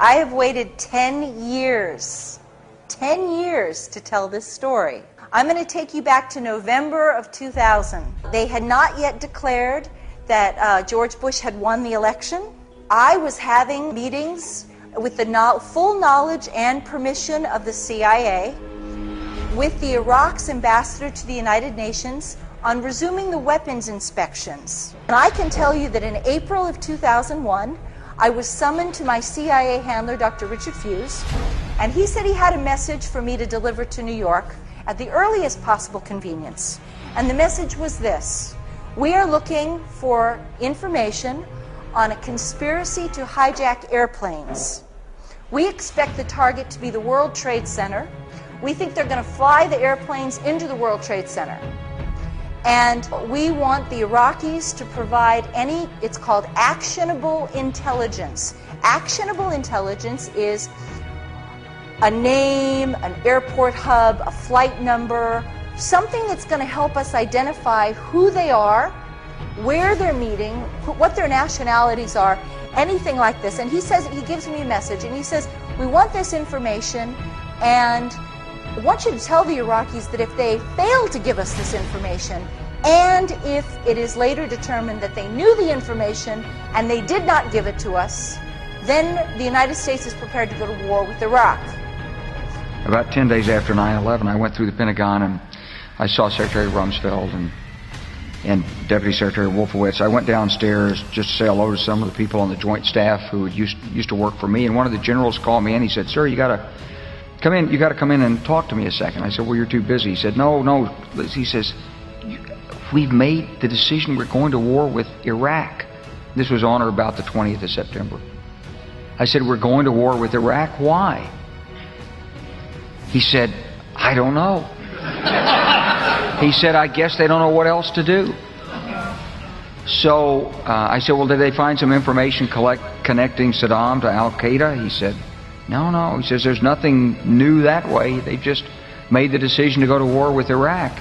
I have waited 10 years to tell this story. I'm going to take you back to November of 2000. They had not yet declared that George Bush had won the election. I was having meetings with the full knowledge and permission of the CIA with the Iraq's ambassador to the United Nations on resuming the weapons inspections. And I can tell you that in April of 2001, I was summoned to my CIA handler, Dr. Richard Fuse, and he said he had a message for me to deliver to New York at the earliest possible convenience. And the message was this: we are looking for information on a conspiracy to hijack airplanes. We expect the target to be the World Trade Center. We think they're going to fly the airplanes into the World Trade Center. And we want the Iraqis to provide it's called actionable intelligence. Actionable intelligence is a name, an airport hub, a flight number, something that's going to help us identify who they are, where they're meeting, what their nationalities are, anything like this. And he gives me a message, and he says, we want this information, and I want you to tell the Iraqis that if they fail to give us this information, and if it is later determined that they knew the information and they did not give it to us, then the United States is prepared to go to war with Iraq. About 10 days after 9/11, I went through the Pentagon and I saw Secretary Rumsfeld and Deputy Secretary Wolfowitz. I went downstairs just to say hello to some of the people on the Joint Staff who used to work for me, and one of the generals called me and he said, "Sir, you got to come in and talk to me a second." I said, "Well, you're too busy." He said, No. He says, "We've made the decision. We're going to war with Iraq." This was on or about the 20th of September. I said, "We're going to war with Iraq. Why?" He said, "I don't know." He said, "I guess they don't know what else to do." So I said, "Well, did they find some information connecting Saddam to Al-Qaeda?" He said, No. He says, "There's nothing new that way. They just made the decision to go to war with Iraq."